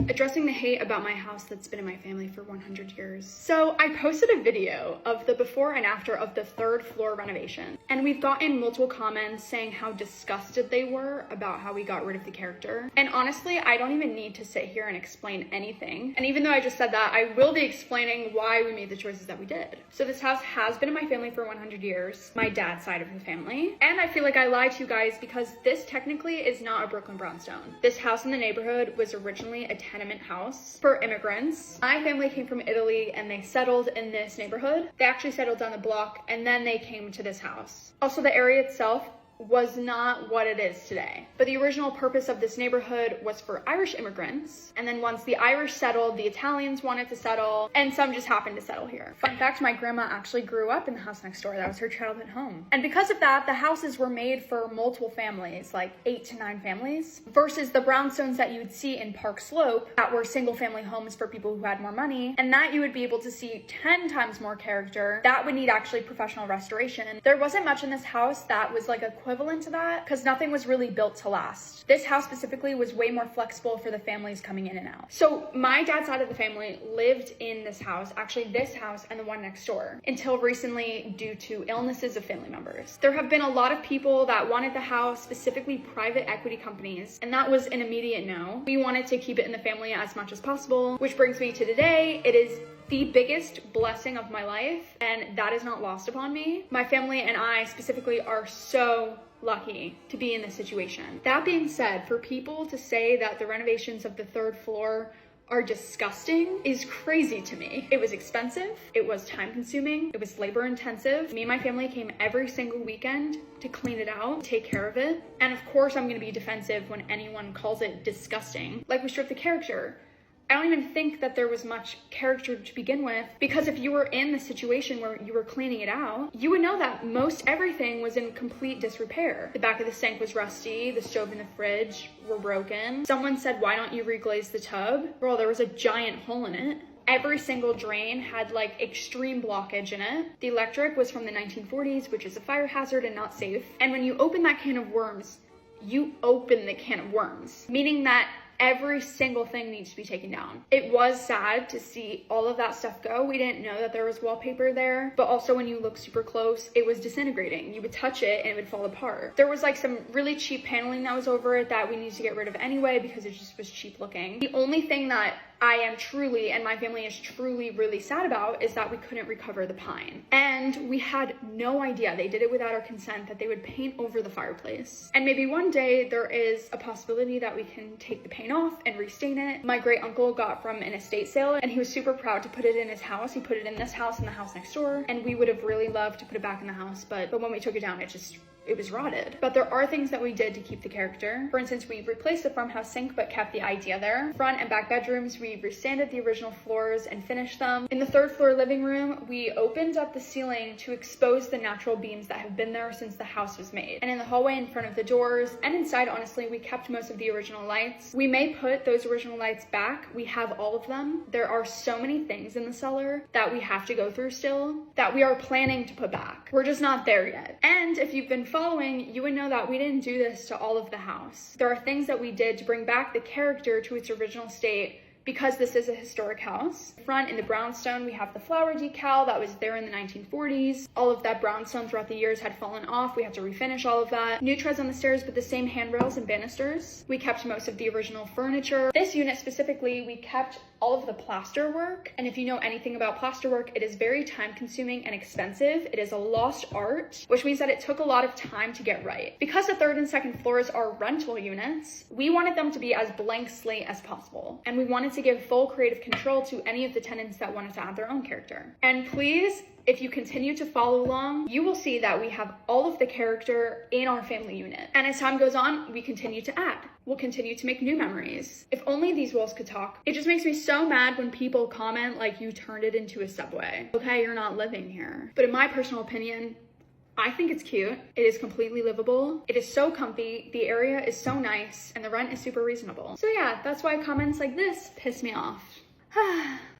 Addressing the hate about my house that's been in my family for 100 years. So I posted a video of the before and after of the 3rd floor renovation, and we've gotten multiple comments saying how disgusted they were about how we got rid of the character. And honestly, I don't even need to sit here and explain anything. And even though I just said that, I will be explaining why we made the choices that we did. So this house has been in my family for 100 years, my dad's side of the family. And I feel like I lied to you guys because this technically is not a Brooklyn brownstone. This house in the neighborhood was originally a tenement house for immigrants. My family came from Italy and they settled in this neighborhood. They actually settled down the block and then they came to this house. Also, the area itself was not what it is today. But the original purpose of this neighborhood was for Irish immigrants. And then once the Irish settled, the Italians wanted to settle, and some just happened to settle here. Fun fact, my grandma actually grew up in the house next door. That was her childhood home. And because of that, the houses were made for multiple families, like 8 to 9 families, versus the brownstones that you would see in Park Slope that were single family homes for people who had more money. And that you would be able to see 10 times more character. That would need actually professional restoration. There wasn't much in this house that was like equivalent to that because nothing was really built to last. This house specifically was way more flexible for the families coming in and out. So my dad's side of the family lived in this house, actually this house and the one next door, until recently due to illnesses of family members. There have been a lot of people that wanted the house, specifically private equity companies, and that was an immediate no. We wanted to keep it in the family as much as possible, which brings me to today. It is the biggest blessing of my life, and that is not lost upon me. My family and I specifically are so lucky to be in this situation. That being said, for people to say that the renovations of the 3rd floor are disgusting is crazy to me. It was expensive, it was time consuming, it was labor intensive. Me and my family came every single weekend to clean it out, take care of it. And of course I'm gonna be defensive when anyone calls it disgusting. Like, we stripped the character. I don't even think that there was much character to begin with, because if you were in the situation where you were cleaning it out, you would know that most everything was in complete disrepair. The back of the sink was rusty, the stove and the fridge were broken. Someone said, why don't you reglaze the tub? Well, there was a giant hole in it. Every single drain had like extreme blockage in it. The electric was from the 1940s, which is a fire hazard and not safe. And when you open that can of worms, you open the can of worms, meaning that every single thing needs to be taken down. It was sad to see all of that stuff go. We didn't know that there was wallpaper there, but also when you look super close, it was disintegrating. You would touch it and it would fall apart. There was like some really cheap paneling that was over it that we needed to get rid of anyway because it just was cheap looking. The only thing that I am truly, and my family is truly really sad about, is that we couldn't recover the pine. And we had no idea, they did it without our consent, that they would paint over the fireplace. And maybe one day there is a possibility that we can take the paint off and restain it. My great uncle got from an estate sale and he was super proud to put it in his house. He put it in this house and the house next door, and we would have really loved to put it back in the house, but when we took it down, it was rotted. But there are things that we did to keep the character. For instance, we replaced the farmhouse sink but kept the idea there. Front and back bedrooms, we resanded the original floors and finished them. In the 3rd floor living room, we opened up the ceiling to expose the natural beams that have been there since the house was made. And in the hallway in front of the doors and inside, honestly, we kept most of the original lights. We may put those original lights back. We have all of them. There are so many things in the cellar that we have to go through still that we are planning to put back. We're just not there yet. And if you've been following, you would know that we didn't do this to all of the house. There are things that we did to bring back the character to its original state because this is a historic house. Front in the brownstone, we have the flower decal that was there in the 1940s. All of that brownstone throughout the years had fallen off. We had to refinish all of that. New treads on the stairs, but the same handrails and banisters. We kept most of the original furniture. This unit specifically, we kept all of the plaster work. And if you know anything about plaster work, it is very time consuming and expensive. It is a lost art, which means that it took a lot of time to get right. Because the 3rd and 2nd floors are rental units, we wanted them to be as blank slate as possible. And we wanted to give full creative control to any of the tenants that wanted to add their own character. And please, if you continue to follow along, you will see that we have all of the character in our family unit. And as time goes on, we continue to add. We'll continue to make new memories. If only these walls could talk. It just makes me so mad when people comment like, you turned it into a subway. Okay, you're not living here. But in my personal opinion, I think it's cute. It is completely livable. It is so comfy. The area is so nice and the rent is super reasonable. So yeah, that's why comments like this piss me off.